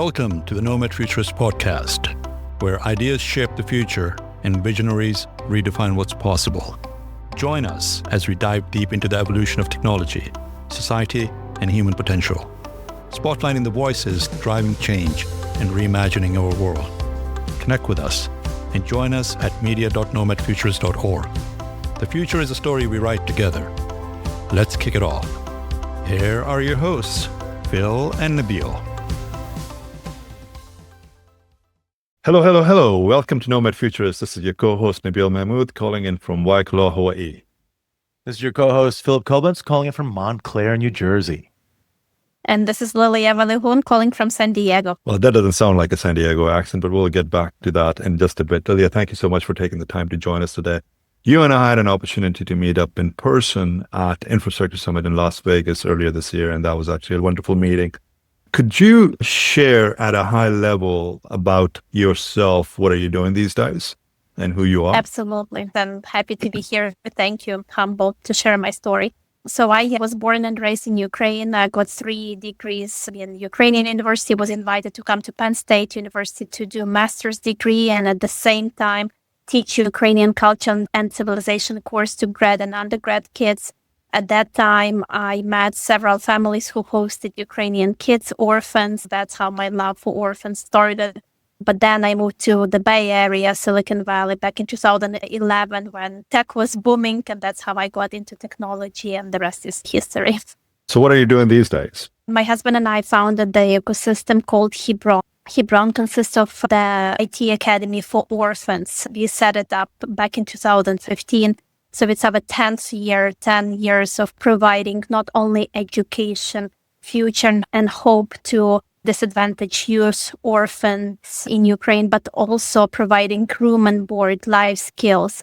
Welcome to the Nomad Futurist Podcast, where ideas shape the future and visionaries redefine what's possible. Join us as we dive deep into the evolution of technology, society, and human potential, spotlighting the voices driving change and reimagining our world. Connect with us and join us at media.nomadfuturist.org. The future is a story we write together. Let's kick it off. Here are your hosts, Phil and Nabil. Hello. Welcome to Nomad Futurist. This is your co-host, nabeelmahmood, calling in from Waikoloa, Hawaii. This is your co-host, pkoblence, calling in from Montclair, New Jersey. And this is Liliya Valihun, calling from San Diego. Well, that doesn't sound like a San Diego accent, but we'll get back to that in just a bit. Liliya, thank you so much for taking the time to join us today. You and I had an opportunity to meet up in person at Infrastructure Summit in Las Vegas earlier this year, and that was actually a wonderful meeting. Could you share at a high level about yourself? What are you doing these days and who you are? Absolutely. I'm happy to be here. Thank you. Humbled to share my story. So I was born and raised in Ukraine. I got 3 degrees in Ukrainian university, was invited to come to Penn State University to do a master's degree and at the same time teach Ukrainian culture and civilization course to grad and undergrad kids. At that time, I met several families who hosted Ukrainian kids, orphans. That's how my love for orphans started. But then I moved to the Bay Area, Silicon Valley, back in 2011 when tech was booming. And that's how I got into technology, and the rest is history. So what are you doing these days? My husband and I founded the ecosystem called Hebron. Hebron consists of the IT Academy for orphans. We set it up back in 2015. So it's our 10th year, 10 years of providing not only education, future, and hope to disadvantaged youth, orphans in Ukraine, but also providing room and board, life skills,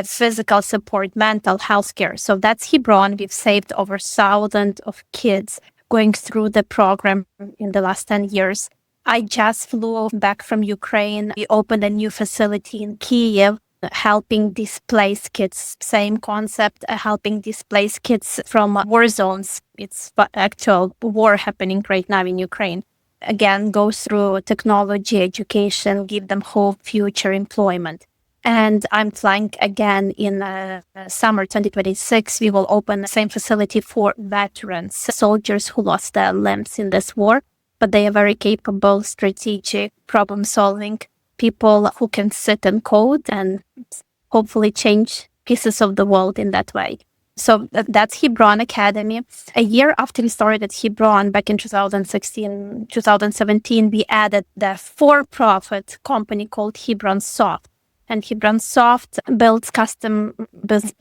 physical support, mental health care. So that's Hebron. We've saved over 1,000 of kids going through the program in the last 10 years. I just flew back from Ukraine. We opened a new facility in Kyiv, helping displaced kids. Same concept, helping displaced kids from war zones. It's actual war happening right now in Ukraine. Again, go through technology, education, give them hope, future employment. And I'm flying again in summer 2026. We will open the same facility for veterans, soldiers who lost their limbs in this war, but they are very capable, strategic, problem-solving people who can sit and code and hopefully change pieces of the world in that way. So that's Hebron Academy. A year after we started Hebron, back in 2016, 2017, we added the for-profit company called Hebron Soft. And Hebron Soft builds custom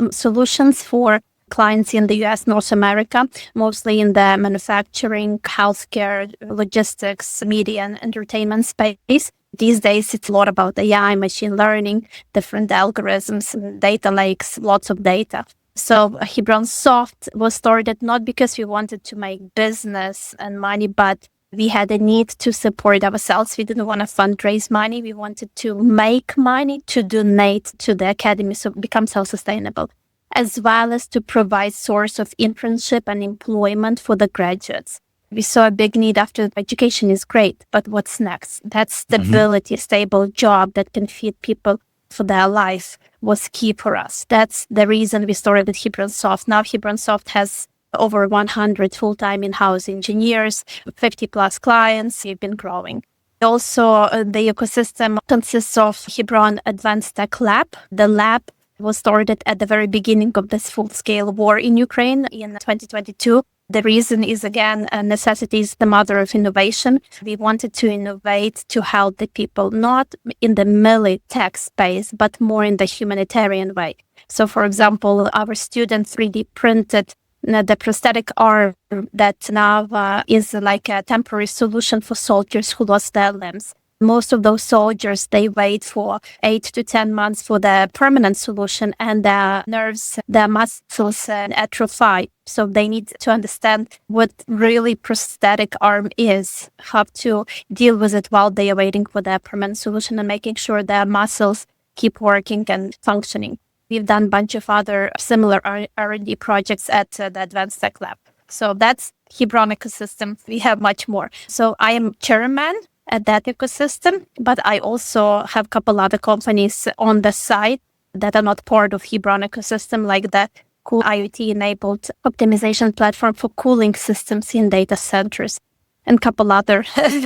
solutions for clients in the US, North America, mostly in the manufacturing, healthcare, logistics, media, and entertainment space. These days, it's a lot about AI, machine learning, different algorithms, data lakes, lots of data. So Hebron Soft was started not because we wanted to make business and money, but we had a need to support ourselves. We didn't want to fundraise money. We wanted to make money to donate to the academy, so become self-sustainable, as well as to provide source of internship and employment for the graduates. We saw a big need after education is great, but what's next? That stability, stable job that can feed people for their life was key for us. That's the reason we started Hebron Soft. Now Hebron Soft has over 100 full-time in-house engineers, 50 plus clients. We've been growing. Also, the ecosystem consists of Hebron Advanced Tech Lab. The lab was started at the very beginning of this full-scale war in Ukraine in 2022. The reason is, again, necessity is the mother of innovation. We wanted to innovate to help the people, not in the military space, but more in the humanitarian way. So, for example, our student 3D printed the prosthetic arm that now is like a temporary solution for soldiers who lost their limbs. Most of those soldiers, they wait for 8 to 10 months for the permanent solution, and their nerves, their muscles atrophy. So they need to understand what really prosthetic arm is, how to deal with it while they are waiting for their permanent solution and making sure their muscles keep working and functioning. We've done a bunch of other similar R&D projects at the Advanced Tech Lab. So that's Hebron ecosystem, we have much more. So I am chairman at that ecosystem, but I also have a couple other companies on the side that are not part of Hebron ecosystem, like the cool IoT-enabled optimization platform for cooling systems in data centers, and a couple other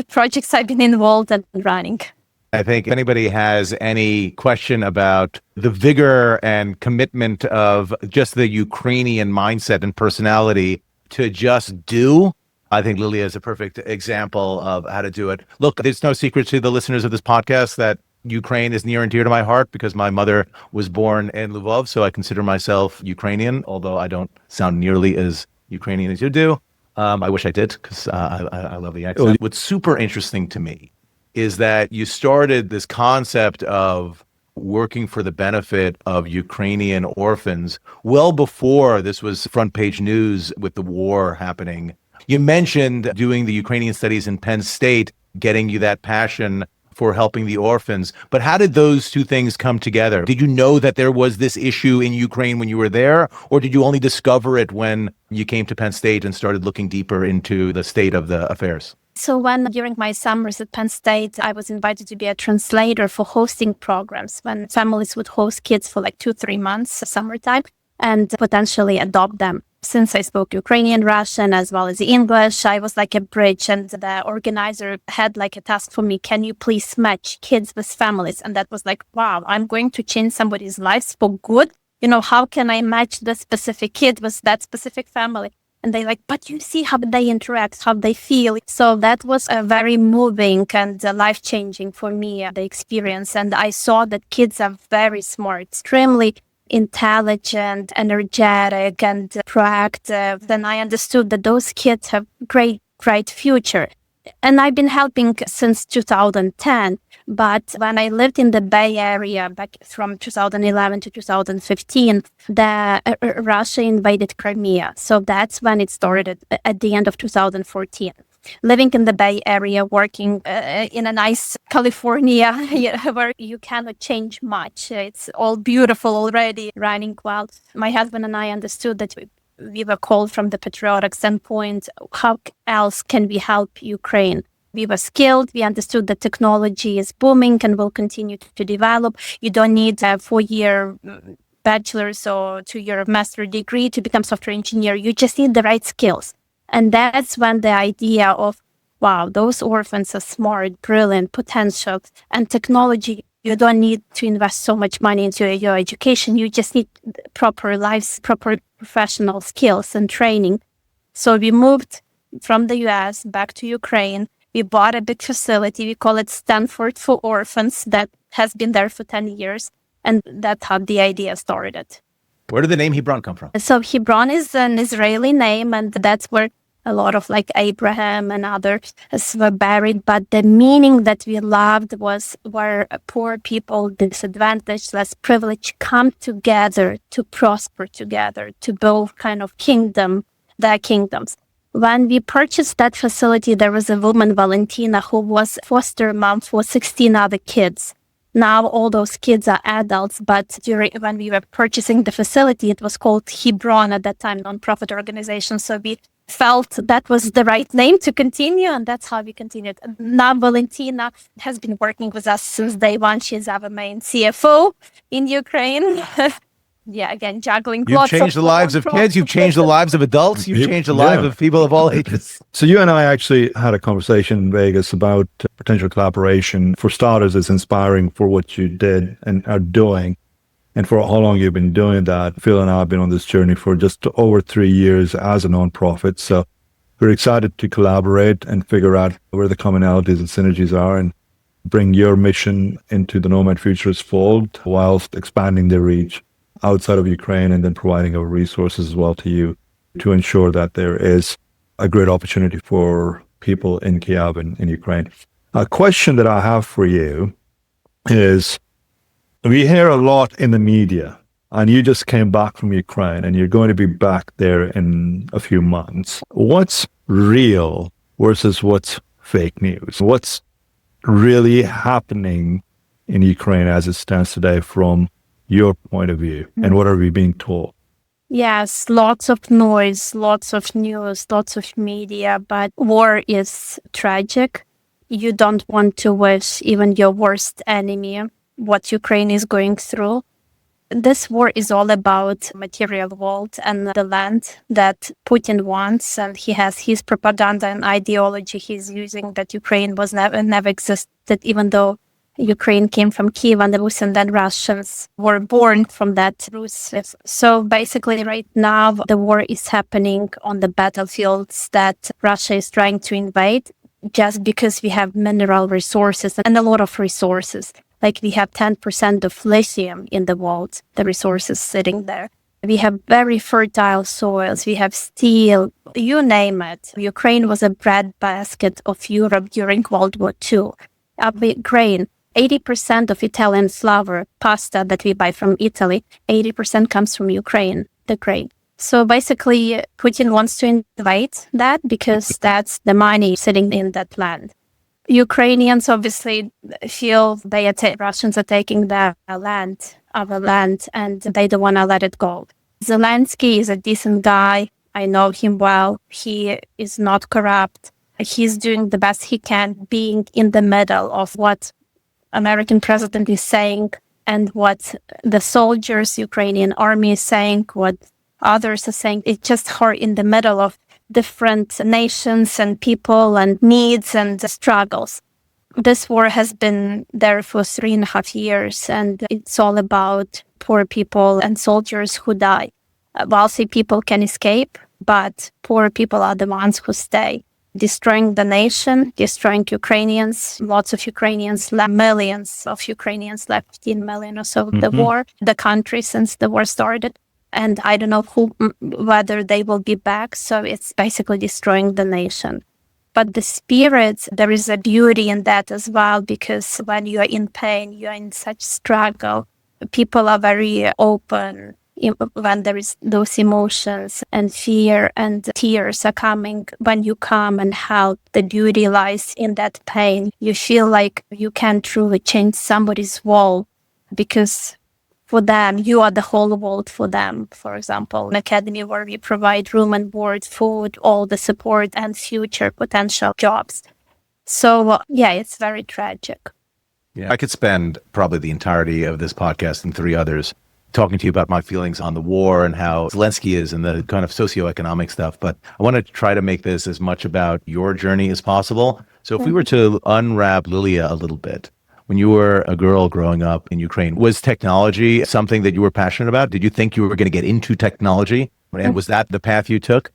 projects I've been involved in running. I think if anybody has any question about the vigor and commitment of just the Ukrainian mindset and personality to just do, I think Liliya is a perfect example of how to do it. Look, there's no secret to the listeners of this podcast that Ukraine is near and dear to my heart because my mother was born in Lvov, so I consider myself Ukrainian, although I don't sound nearly as Ukrainian as you do. I wish I did because I love the accent. What's super interesting to me is that you started this concept of working for the benefit of Ukrainian orphans well before this was front page news with the war happening. You mentioned doing the Ukrainian studies in Penn State, getting you that passion for helping the orphans. But how did those two things come together? Did you know that there was this issue in Ukraine when you were there, or did you only discover it when you came to Penn State and started looking deeper into the state of the affairs? So when during my summers at Penn State, I was invited to be a translator for hosting programs when families would host kids for like 2-3 months, summertime, and potentially adopt them. Since I spoke Ukrainian, Russian, as well as English, I was like a bridge, and the organizer had like a task for me. Can you please match kids with families? And that was like, wow, I'm going to change somebody's lives for good. How can I match the specific kid with that specific family? And they like, but you see how they interact, how they feel. So that was a very moving and life-changing for me, the experience. And I saw that kids are very smart, extremely intelligent, energetic, and proactive. Then I understood that those kids have great future. And I've been helping since 2010. But when I lived in the Bay Area back from 2011 to 2015, Russia invaded Crimea. So that's when it started at the end of 2014. Living in the Bay Area, working in a nice California where you cannot change much. It's all beautiful already, running well. My husband and I understood that we were called from the patriotic standpoint. How else can we help Ukraine? We were skilled. We understood that technology is booming and will continue to develop. You don't need a 4-year bachelor's or 2-year master degree to become software engineer. You just need the right skills. And that's when the idea of, wow, those orphans are smart, brilliant, potential, and technology. You don't need to invest so much money into your education. You just need proper professional skills and training. So we moved from the US back to Ukraine. We bought a big facility. We call it Stanford for Orphans that has been there for 10 years. And that's how the idea started. Where did the name Hebron come from? So Hebron is an Israeli name, and that's where a lot of like Abraham and others were buried. But the meaning that we loved was where poor people, disadvantaged, less privileged, come together to prosper together, to build kind of their kingdoms. When we purchased that facility, there was a woman, Valentina, who was foster mom for 16 other kids. Now all those kids are adults, but when we were purchasing the facility, it was called Hebron at that time, nonprofit organization. So we felt that was the right name to continue, and that's how we continued. Now Valentina has been working with us since day one. She's our main CFO in Ukraine. Yeah, again, juggling You've changed the lives of kids. You've changed the lives of adults. You've changed the lives of people of all ages. So you and I actually had a conversation in Vegas about potential collaboration. For starters, it's inspiring for what you did and are doing, and for how long you've been doing that. Phil and I have been on this journey for just over 3 years as a nonprofit. So we're excited to collaborate and figure out where the commonalities and synergies are and bring your mission into the Nomad Futurist fold whilst expanding their reach outside of Ukraine, and then providing our resources as well to you to ensure that there is a great opportunity for people in Kiev and in Ukraine. A question that I have for you is, we hear a lot in the media, and you just came back from Ukraine and you're going to be back there in a few months. What's real versus what's fake news? What's really happening in Ukraine as it stands today from your point of view, and what are we being told? Yes, lots of noise, lots of news, lots of media, but war is tragic. You don't want to wish even your worst enemy what Ukraine is going through. This war is all about material world and the land that Putin wants, and he has his propaganda and ideology he's using that Ukraine was never existed, even though Ukraine came from Kiev and the Rus, and then Russians were born from that Rus. So basically right now the war is happening on the battlefields that Russia is trying to invade just because we have mineral resources and a lot of resources. Like we have 10% of lithium in the world, the resources sitting there. We have very fertile soils. We have steel, you name it. Ukraine was a breadbasket of Europe during World War II. Grain, 80% of Italian flour, pasta that we buy from Italy, 80% comes from Ukraine, the grain. So basically, Putin wants to invade that because that's the money sitting in that land. Ukrainians obviously feel Russians are taking their land, our land, and they don't want to let it go. Zelensky is a decent guy. I know him well. He is not corrupt. He's doing the best he can, being in the middle of what American president is saying and what the soldiers, Ukrainian army is saying, what others are saying. It's just her in the middle of different nations and people and needs and struggles. This war has been there for 3.5 years, and it's all about poor people and soldiers who die. Wealthy people can escape, but poor people are the ones who stay. Destroying the nation, destroying Ukrainians. Lots of Ukrainians left, millions of Ukrainians left, 15 million or so, the country since the war started. And I don't know whether they will be back. So it's basically destroying the nation. But the spirit, there is a beauty in that as well, because when you are in pain, you are in such struggle. People are very open. When there is those emotions and fear and tears are coming, when you come and help, the beauty lies in that pain. You feel like you can truly change somebody's world because for them, you are the whole world for them. For example, an academy where we provide room and board, food, all the support and future potential jobs. So yeah, it's very tragic. Yeah, I could spend probably the entirety of this podcast and 3 others talking to you about my feelings on the war and how Zelensky is and the kind of socioeconomic stuff. But I want to try to make this as much about your journey as possible. So if we were to unwrap Liliya a little bit, when you were a girl growing up in Ukraine, was technology something that you were passionate about? Did you think you were going to get into technology? And was that the path you took?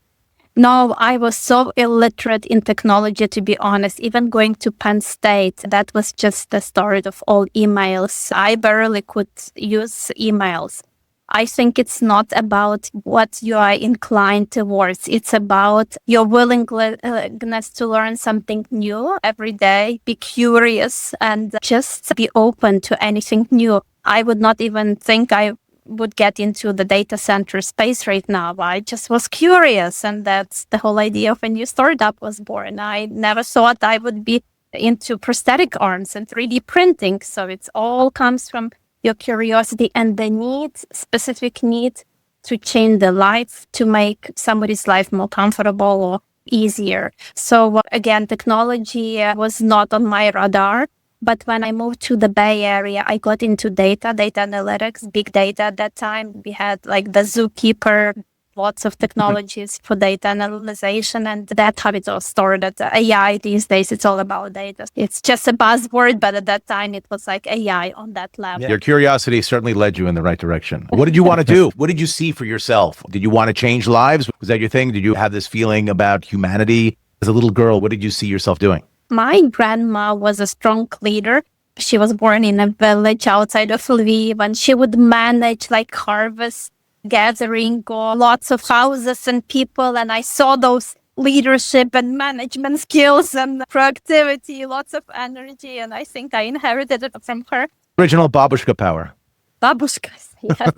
No, I was so illiterate in technology, to be honest. Even going to Penn State, that was just the start of all emails. I barely could use emails. I think it's not about what you are inclined towards. It's about your willingness to learn something new every day, be curious, and just be open to anything new. I would not even think I would get into the data center space right now. I just was curious, and that's the whole idea of a new startup was born. I never thought I would be into prosthetic arms and 3D printing. So it all comes from your curiosity and the specific need to change the life, to make somebody's life more comfortable or easier. So again, technology was not on my radar. But when I moved to the Bay Area, I got into data analytics, big data at that time. We had like the Zookeeper, lots of technologies for data analyzation, and that's how it all started. AI these days, it's all about data. It's just a buzzword, but at that time, it was like AI on that level. Your curiosity certainly led you in the right direction. What did you want to do? What did you see for yourself? Did you want to change lives? Was that your thing? Did you have this feeling about humanity? As a little girl, what did you see yourself doing? My grandma was a strong leader. She was born in a village outside of Lviv, and she would manage like harvest, gathering, lots of houses and people. And I saw those leadership and management skills and productivity, lots of energy. And I think I inherited it from her. Original babushka power. Babushkas, yeah.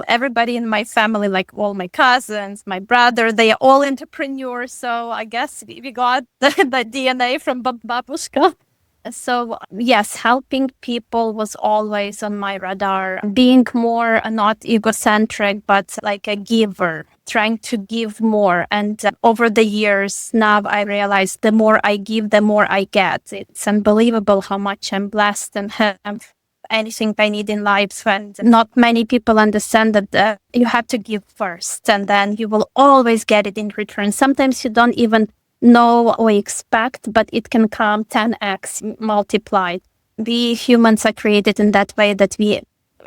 Everybody in my family, like all my cousins, my brother, they are all entrepreneurs. So I guess we got the DNA from babushka. So yes, helping people was always on my radar. Being more not egocentric, but like a giver, trying to give more. And over the years, now I realize the more I give, the more I get. It's unbelievable how much I'm blessed and have anything I need in life. And not many people understand that you have to give first, and then you will always get it in return. Sometimes you don't even know or expect, but it can come 10x multiplied. We humans are created in that way that we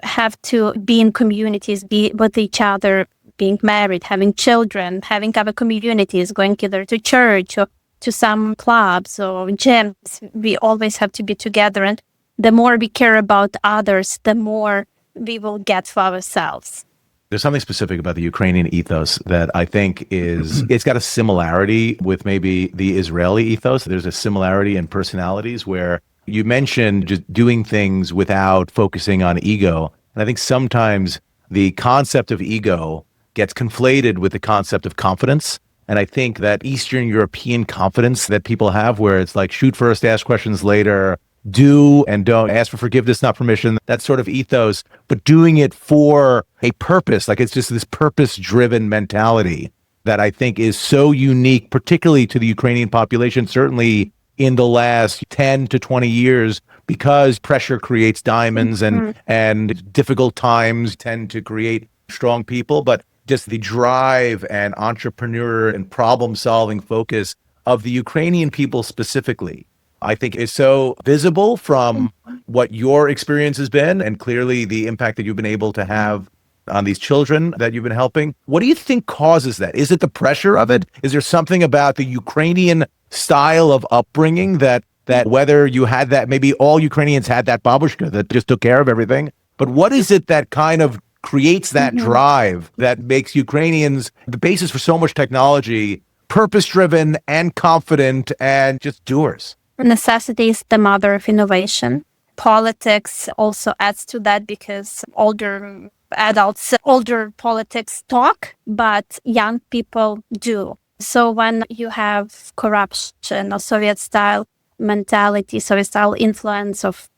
have to be in communities, be with each other, being married, having children, having other communities, going either to church or to some clubs or gyms. We always have to be together. And the more we care about others, the more we will get for ourselves. There's something specific about the Ukrainian ethos that I think it's got a similarity with maybe the Israeli ethos. There's a similarity in personalities where you mentioned just doing things without focusing on ego. And I think sometimes the concept of ego gets conflated with the concept of confidence. And I think that Eastern European confidence that people have, where it's like shoot first, ask questions later, do and don't, ask for forgiveness, not permission, that sort of ethos, but doing it for a purpose. Like it's just this purpose-driven mentality that I think is so unique, particularly to the Ukrainian population, certainly in the last 10 to 20 years, because pressure creates diamonds and difficult times tend to create strong people. But just the drive and entrepreneur and problem-solving focus of the Ukrainian people specifically, I think is so visible from what your experience has been and clearly the impact that you've been able to have on these children that you've been helping. What do you think causes that? Is it the pressure of it? Is there something about the Ukrainian style of upbringing that whether you had that, maybe all Ukrainians had that babushka that just took care of everything, but what is it that kind of creates that drive that makes Ukrainians the basis for so much technology, purpose-driven and confident and just doers? Necessity is the mother of innovation. Politics also adds to that because older adults, older politics talk, but young people do. So when you have corruption or Soviet-style mentality, Soviet-style influence of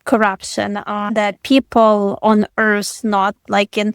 corruption, that people on earth, not like in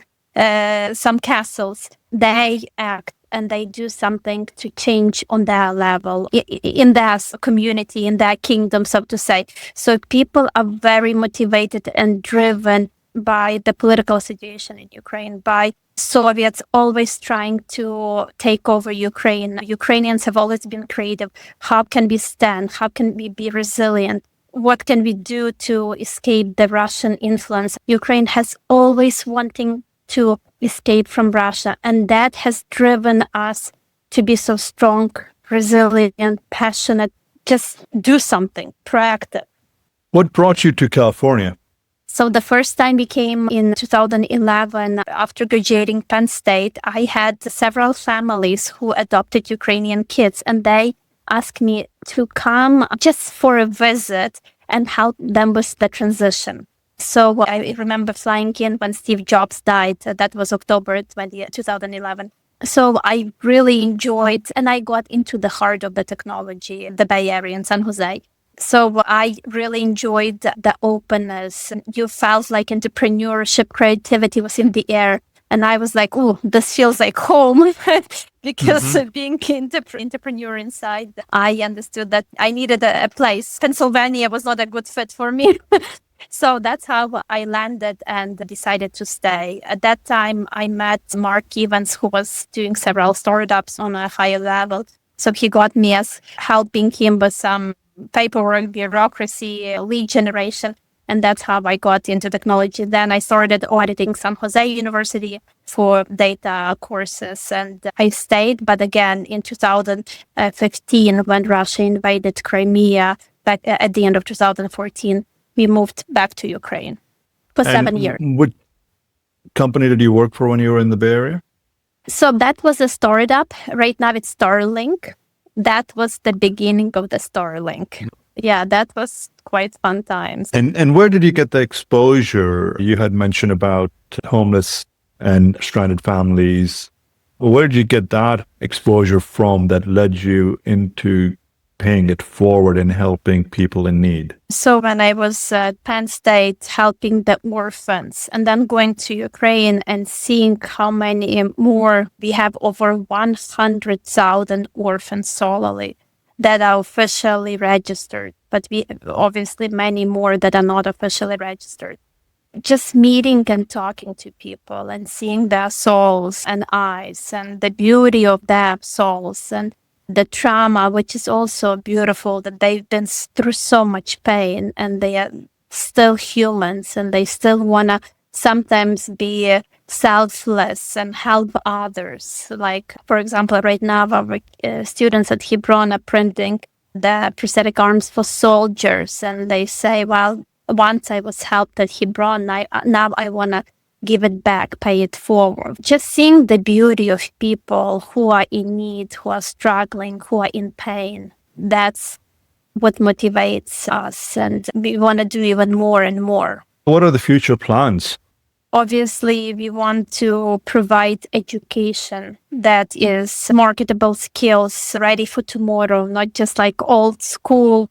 some castles, they act and they do something to change on their level, in their community, in their kingdom, so to say. So people are very motivated and driven by the political situation in Ukraine, by Soviets always trying to take over Ukraine. Ukrainians have always been creative. How can we stand? How can we be resilient? What can we do to escape the Russian influence? Ukraine has always wanting to escape from Russia, and that has driven us to be so strong, resilient, passionate, just do something, proactive. What brought you to California? So the first time we came in 2011, after graduating Penn State, I had several families who adopted Ukrainian kids, and they asked me to come just for a visit and help them with the transition. So I remember flying in when Steve Jobs died. That was October 2011. So I really enjoyed, and I got into the heart of the technology, the Bay Area in San Jose. So I really enjoyed the openness. You felt like entrepreneurship, creativity was in the air. And I was like, oh, this feels like home. Because being entrepreneur inside, I understood that I needed a place. Pennsylvania was not a good fit for me. So that's how I landed and decided to stay. At that time, I met Mark Evans, who was doing several startups on a higher level. So he got me as helping him with some paperwork, bureaucracy, lead generation. And that's how I got into technology. Then I started auditing San Jose University for data courses, and I stayed. But again, in 2015, when Russia invaded Crimea, back at the end of 2014, we moved back to Ukraine for 7 years. What company did you work for when you were in the Bay Area? So that was a startup. Right now it's Starlink. That was the beginning of the Starlink. Yeah, that was quite fun times. And where did you get the exposure? You had mentioned about homeless and stranded families. Where did you get that exposure from that led you into paying it forward and helping people in need? So when I was at Penn State helping the orphans and then going to Ukraine and seeing how many more, we have over 100,000 orphans solely that are officially registered, but we obviously many more that are not officially registered. Just meeting and talking to people and seeing their souls and eyes and the beauty of their souls and the trauma, which is also beautiful, that they've been through so much pain and they are still humans and they still want to sometimes be selfless and help others. Like, for example, right now our students at Hebron are printing the prosthetic arms for soldiers, and they say, well, once I was helped at Hebron, now I want to give it back, pay it forward. Just seeing the beauty of people who are in need, who are struggling, who are in pain, that's what motivates us, and we want to do even more and more. What are the future plans? Obviously, we want to provide education that is marketable skills ready for tomorrow, not just like old school,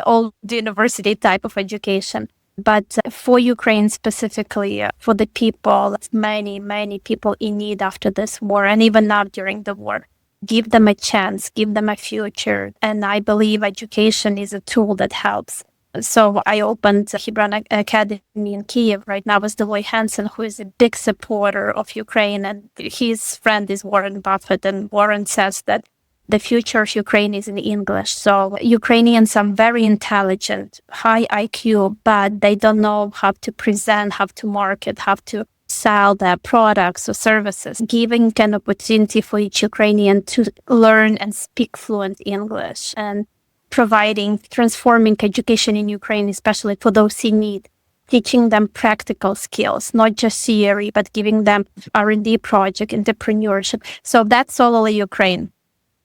old university type of education, but for Ukraine specifically, for the people, many people in need after this war and even now during the war. Give them a chance, give them a future. And I believe education is a tool that helps. So I opened Hebron Academy in Kiev right now with Liliya Hansen, who is a big supporter of Ukraine. And his friend is Warren Buffett. And Warren says that the future of Ukraine is in English. So Ukrainians are very intelligent, high IQ, but they don't know how to present, how to market, how to sell their products or services. Giving an opportunity for each Ukrainian to learn and speak fluent English and transforming education in Ukraine, especially for those in need, teaching them practical skills, not just theory, but giving them R&D project, entrepreneurship. So that's all Ukraine.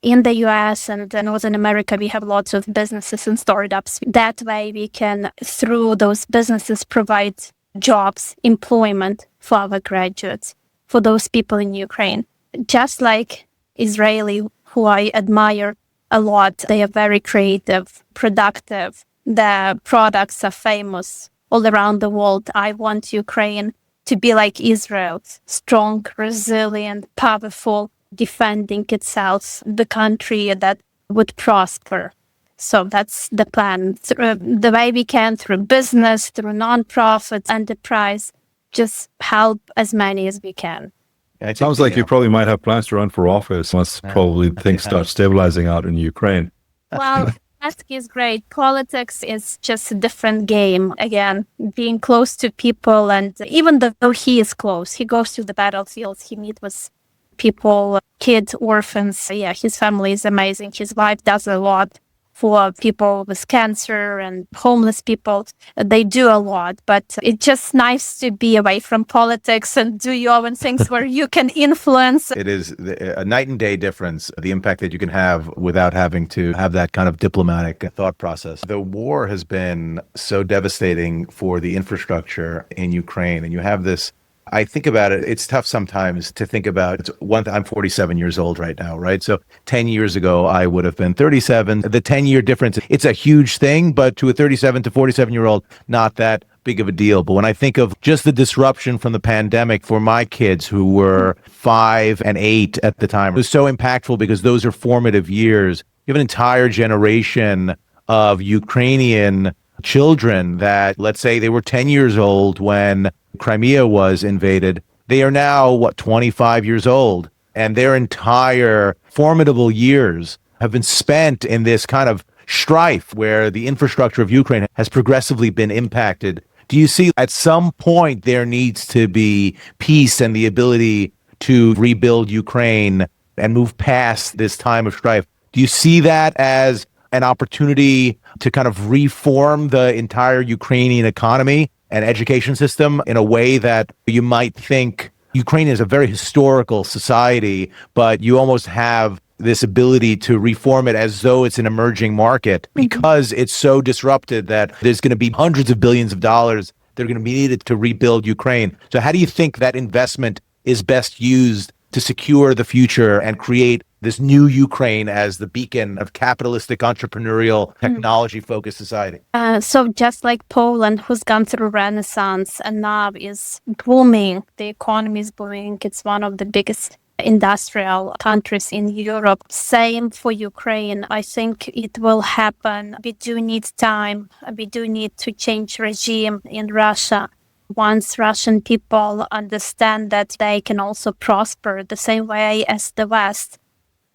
In the US and Northern America, we have lots of businesses and startups. That way we can, through those businesses, provide jobs, employment for our graduates, for those people in Ukraine. Just like Israeli, who I admire a lot. They are very creative, productive. Their products are famous all around the world. I want Ukraine to be like Israel, strong, resilient, powerful, defending itself, the country that would prosper. So that's the plan. The way we can, through business, through nonprofits, enterprise, just help as many as we can. It sounds like you probably might have plans to run for office once probably things start stabilizing out in Ukraine. Well, that is great. Politics is just a different game. Again, being close to people, and even though he is close, he goes to the battlefields, he meets with people, kids, orphans. Yeah, his family is amazing. His wife does a lot for people with cancer and homeless people. They do a lot, but it's just nice to be away from politics and do your own things where you can influence. It is a night and day difference, the impact that you can have without having to have that kind of diplomatic thought process. The war has been so devastating for the infrastructure in Ukraine, and you have this, I think about it, it's tough sometimes to think about. I'm 47 years old right now, right? So 10 years ago, I would have been 37. The 10-year difference, it's a huge thing, but to a 37 to 47-year-old, not that big of a deal. But when I think of just the disruption from the pandemic for my kids who were 5 and 8 at the time, it was so impactful because those are formative years. You have an entire generation of Ukrainian children that, let's say they were 10 years old when Crimea was invaded. They are now, 25 years old, and their entire formidable years have been spent in this kind of strife where the infrastructure of Ukraine has progressively been impacted. Do you see at some point there needs to be peace and the ability to rebuild Ukraine and move past this time of strife? Do you see that as an opportunity to kind of reform the entire Ukrainian economy and education system in a way that you might think Ukraine is a very historical society, but you almost have this ability to reform it as though it's an emerging market because it's so disrupted that there's going to be hundreds of billions of dollars that are going to be needed to rebuild Ukraine. So how do you think that investment is best used to secure the future and create this new Ukraine as the beacon of capitalistic, entrepreneurial, technology-focused society? So just like Poland, who's gone through Renaissance and now is booming, the economy is booming. It's one of the biggest industrial countries in Europe. Same for Ukraine. I think it will happen. We do need time. We do need to change regime in Russia. Once Russian people understand that they can also prosper the same way as the West,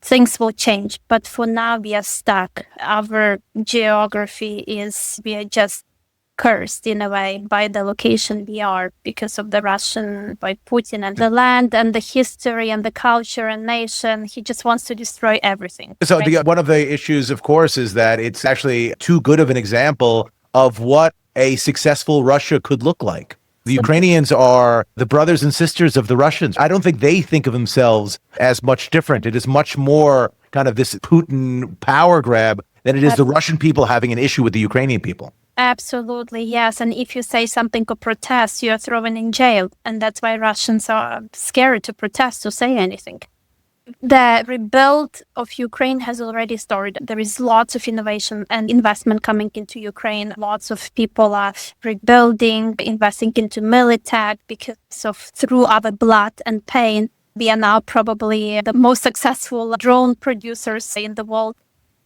things will change. But for now, we are stuck. Our geography we are just cursed in a way by the location we are because of the Russian, by Putin and the land and the history and the culture and nation. He just wants to destroy everything. So right? one of the issues, of course, is that it's actually too good of an example of what a successful Russia could look like. The Ukrainians are the brothers and sisters of the Russians. I don't think they think of themselves as much different. It is much more kind of this Putin power grab than it is the Russian people having an issue with the Ukrainian people. Absolutely, yes. And if you say something or protest, you're thrown in jail. And that's why Russians are scared to protest, to say anything. The rebuild of Ukraine has already started. There is lots of innovation and investment coming into Ukraine. Lots of people are rebuilding, investing into military because of through our blood and pain. We are now probably the most successful drone producers in the world.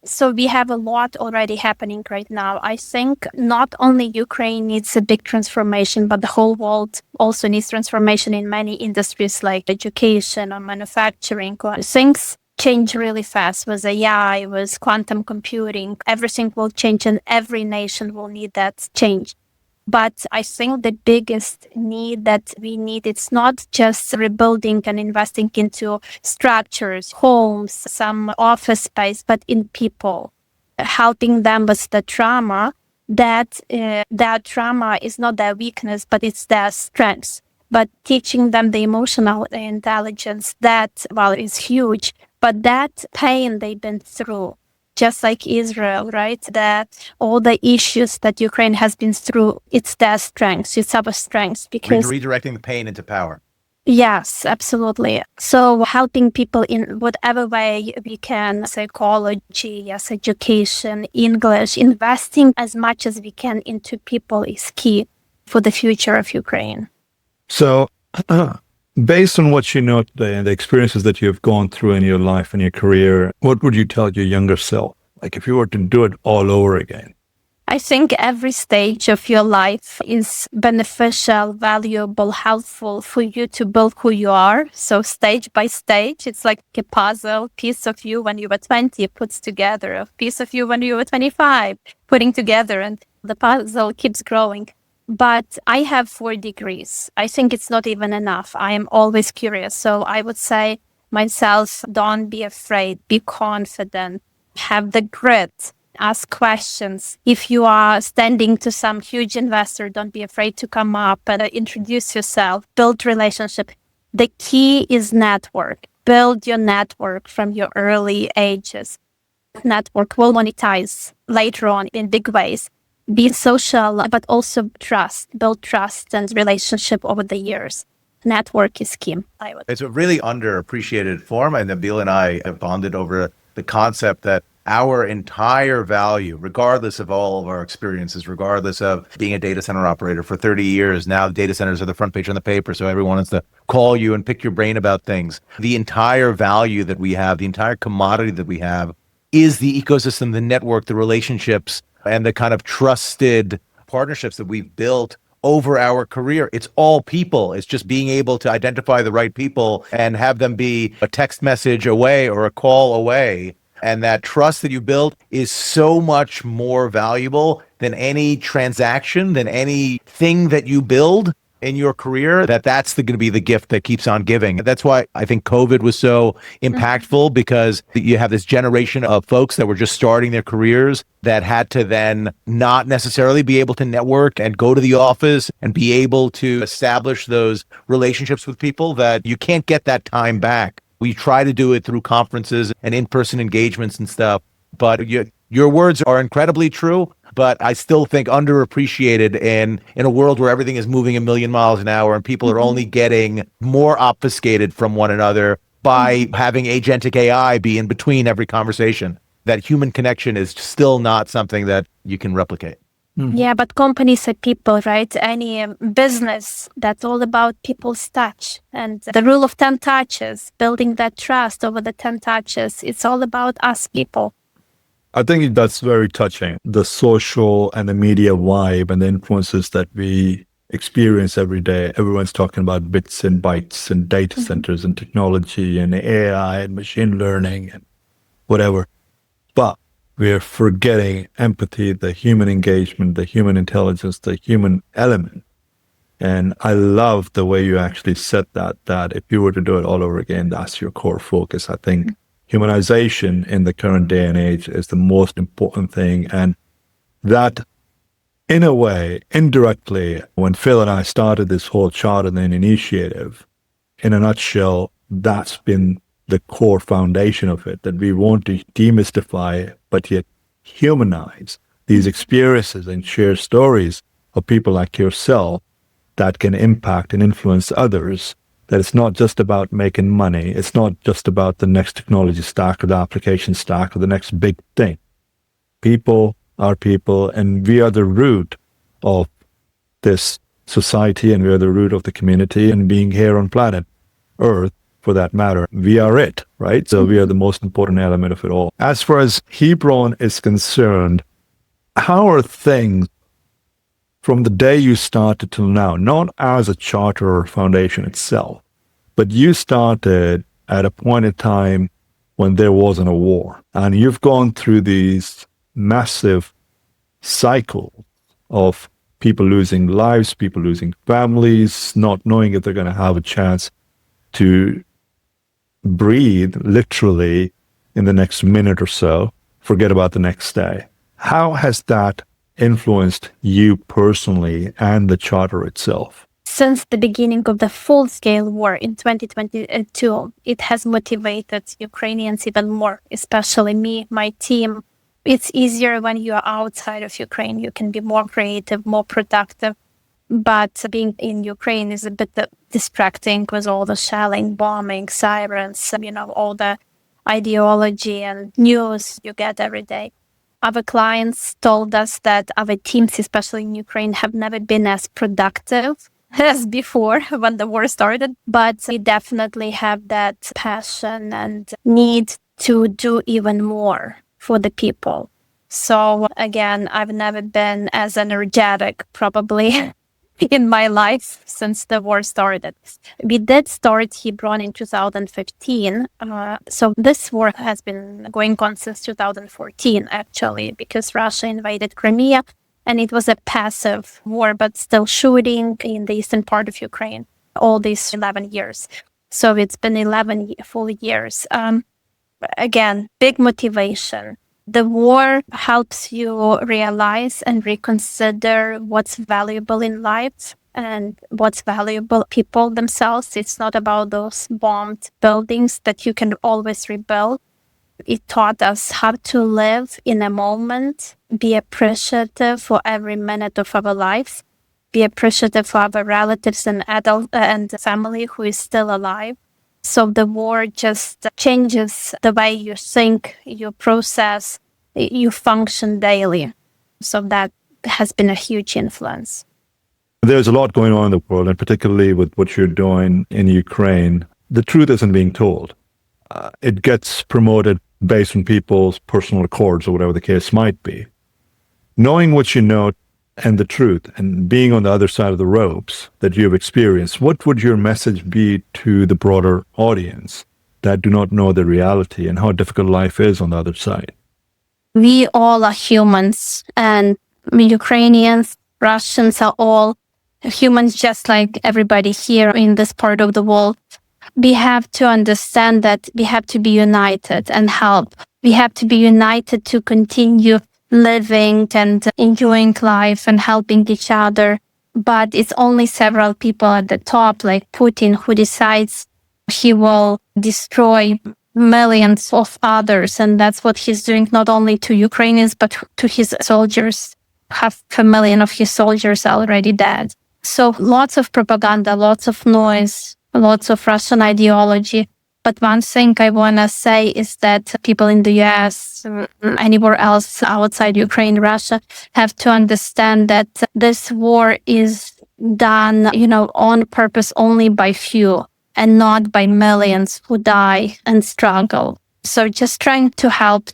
So we have a lot already happening right now. I think not only Ukraine needs a big transformation, but the whole world also needs transformation in many industries like education or manufacturing. Things change really fast with AI, with quantum computing. Everything will change and every nation will need that change. But I think the biggest need that we need, it's not just rebuilding and investing into structures, homes, some office space, but in people, helping them with the trauma. That trauma is not their weakness, but it's their strength. But teaching them the emotional intelligence, that, well, is huge. But that pain they've been through, just like Israel, right? That all the issues that Ukraine has been through, it's their strengths, it's our strengths. Because redirecting the pain into power. Yes, absolutely. So helping people in whatever way we can, psychology, yes, education, English, investing as much as we can into people is key for the future of Ukraine. So based on what you know today and the experiences that you've gone through in your life and your career, what would you tell your younger self? Like if you were to do it all over again? I think every stage of your life is beneficial, valuable, helpful for you to build who you are. So stage by stage, it's like a puzzle, piece of you when you were 20 puts together, a piece of you when you were 25 putting together, and the puzzle keeps growing. But I have 4 degrees. I think it's not even enough. I am always curious. So I would say myself, don't be afraid, be confident, have the grit, ask questions. If you are standing to some huge investor, don't be afraid to come up and introduce yourself, build relationship. The key is network. Build your network from your early ages. Network will monetize later on in big ways. Be social, but also trust. Build trust and relationship over the years. Network is key. It's a really underappreciated form, and Nabeel and I have bonded over the concept that our entire value, regardless of all of our experiences, regardless of being a data center operator for 30 years, now data centers are the front page on the paper, so everyone wants to call you and pick your brain about things. The entire value that we have, the entire commodity that we have, is the ecosystem, the network, the relationships, and the kind of trusted partnerships that we've built over our career. It's all people. It's just being able to identify the right people and have them be a text message away or a call away. And that trust that you build is so much more valuable than any transaction, than anything that you build in your career, that's going to be the gift that keeps on giving. That's why I think COVID was so impactful, because you have this generation of folks that were just starting their careers that had to then not necessarily be able to network and go to the office and be able to establish those relationships with people that you can't get that time back. We try to do it through conferences and in-person engagements and stuff, but your words are incredibly true, but I still think underappreciated in a world where everything is moving a million miles an hour and people are only getting more obfuscated from one another. by having agentic AI be in between every conversation. That human connection is still not something that you can replicate. Yeah, but companies are people, right? Any business, that's all about people's touch. And the rule of 10 touches, building that trust over the 10 touches, it's all about us people. I think that's very touching. The social and the media vibe and the influences that we experience every day. Everyone's talking about bits and bytes and data centers and technology and AI and machine learning and whatever. But we're forgetting empathy, the human engagement, the human intelligence, the human element. And I love the way you actually said that if you were to do it all over again, that's your core focus. I think humanization in the current day and age is the most important thing. And that, in a way, indirectly, when Phil and I started this whole Charter Then initiative, in a nutshell, that's been the core foundation of it, that we want to demystify, but yet humanize these experiences and share stories of people like yourself that can impact and influence others. That it's not just about making money. It's not just about the next technology stack or the application stack or the next big thing. People are people, and we are the root of this society, and we are the root of the community, and being here on planet Earth, for that matter, we are it, right? So we are the most important element of it all. As far as Hebron is concerned, how are things from the day you started till now, not as a charter or foundation itself, but you started at a point in time when there wasn't a war, and you've gone through these massive cycles of people losing lives, people losing families, not knowing if they're going to have a chance to breathe literally in the next minute or so, forget about the next day. How has that influenced you personally and the charter itself? Since the beginning of the full-scale war in 2022, it has motivated Ukrainians even more, especially me, my team. It's easier when you are outside of Ukraine. You can be more creative, more productive. But being in Ukraine is a bit distracting with all the shelling, bombing, sirens, all the ideology and news you get every day. Our clients told us that our teams, especially in Ukraine, have never been as productive as before when the war started. But we definitely have that passion and need to do even more for the people. So again, I've never been as energetic, probably, in my life since the war started. We did start Hebron in 2015. So this war has been going on since 2014, actually, because Russia invaded Crimea, and it was a passive war, but still shooting in the eastern part of Ukraine all these 11 years. So it's been 11 full years. Again, big motivation. The war helps you realize and reconsider what's valuable in life and what's valuable people themselves. It's not about those bombed buildings that you can always rebuild. It taught us how to live in a moment, be appreciative for every minute of our lives, be appreciative for our relatives and and family who is still alive. So the war just changes the way you think, you process, you function daily. So that has been a huge influence. There's a lot going on in the world, and particularly with what you're doing in Ukraine, the truth isn't being told. It gets promoted based on people's personal accords or whatever the case might be. Knowing what you know and the truth, and being on the other side of the ropes that you've experienced, what would your message be to the broader audience that do not know the reality and how difficult life is on the other side? We all are humans, and Ukrainians, Russians are all humans just like everybody here in this part of the world. We have to understand that we have to be united and help. We have to be united to continue living and enjoying life and helping each other. But it's only several people at the top, like Putin, who decides he will destroy millions of others. And that's what he's doing, not only to Ukrainians, but to his soldiers. 500,000 of his soldiers are already dead. So lots of propaganda, lots of noise, lots of Russian ideology. But one thing I want to say is that people in the US, anywhere else outside Ukraine, Russia, have to understand that this war is done, on purpose only by few and not by millions who die and struggle. So just trying to help,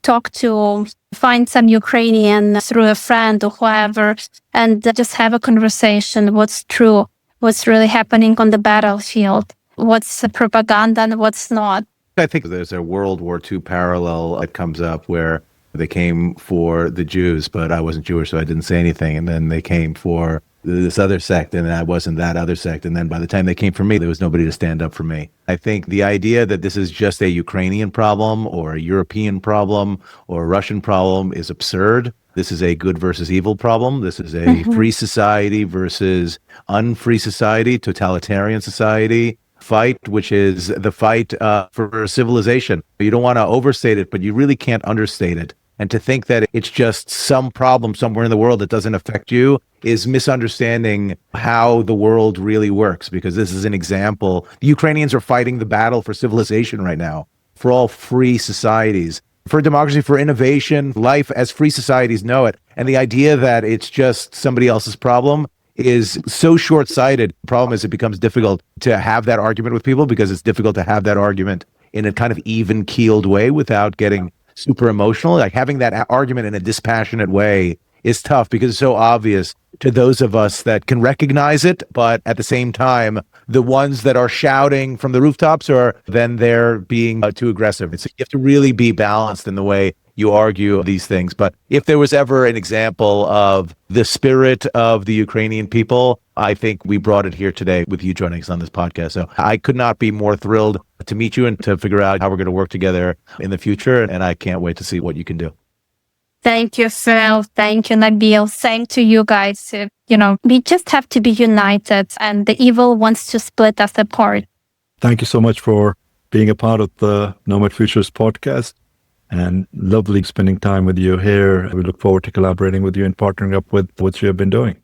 find some Ukrainian through a friend or whoever, and just have a conversation. What's true? What's really happening on the battlefield? What's propaganda and what's not? I think there's a World War II parallel that comes up where they came for the Jews, but I wasn't Jewish, so I didn't say anything. And then they came for this other sect, and I wasn't that other sect. And then by the time they came for me, there was nobody to stand up for me. I think the idea that this is just a Ukrainian problem or a European problem or a Russian problem is absurd. This is a good versus evil problem. This is a free society versus unfree society, totalitarian society fight, which is the fight for civilization. You don't want to overstate it, but you really can't understate it. And to think that it's just some problem somewhere in the world that doesn't affect you is misunderstanding how the world really works, because this is an example. The Ukrainians are fighting the battle for civilization right now, for all free societies, for democracy, for innovation, life as free societies know it. And the idea that it's just somebody else's problem is so short-sighted. The problem is it becomes difficult to have that argument with people, because it's difficult to have that argument in a kind of even-keeled way without getting super emotional. Like having that argument in a dispassionate way is tough, because it's so obvious to those of us that can recognize it, but at the same time, the ones that are shouting from the rooftops are then they're being too aggressive. You have to really be balanced in the way you argue these things. But if there was ever an example of the spirit of the Ukrainian people, I think we brought it here today with you joining us on this podcast. So I could not be more thrilled to meet you and to figure out how we're going to work together in the future. And I can't wait to see what you can do. Thank you, Phil. Thank you, Nabil. Same to you guys. We just have to be united, and the evil wants to split us apart. Thank you so much for being a part of the Nomad Futurist Podcast, and lovely spending time with you here. We look forward to collaborating with you and partnering up with what you have been doing.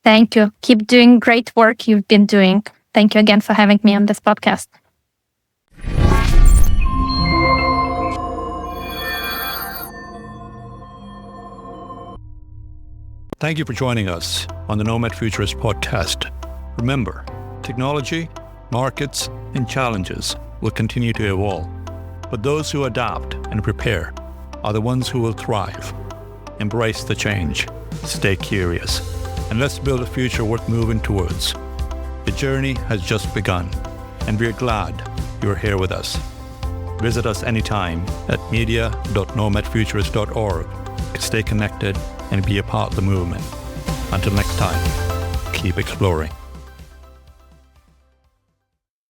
Thank you. Keep doing great work you've been doing. Thank you again for having me on this podcast. Thank you for joining us on the Nomad Futurist Podcast. Remember, technology, markets, and challenges will continue to evolve, but those who adapt and prepare are the ones who will thrive. Embrace the change, stay curious, and let's build a future worth moving towards. The journey has just begun, and we're glad you're here with us. Visit us anytime at media.nomadfuturist.org to stay connected and be a part of the movement. Until next time, keep exploring.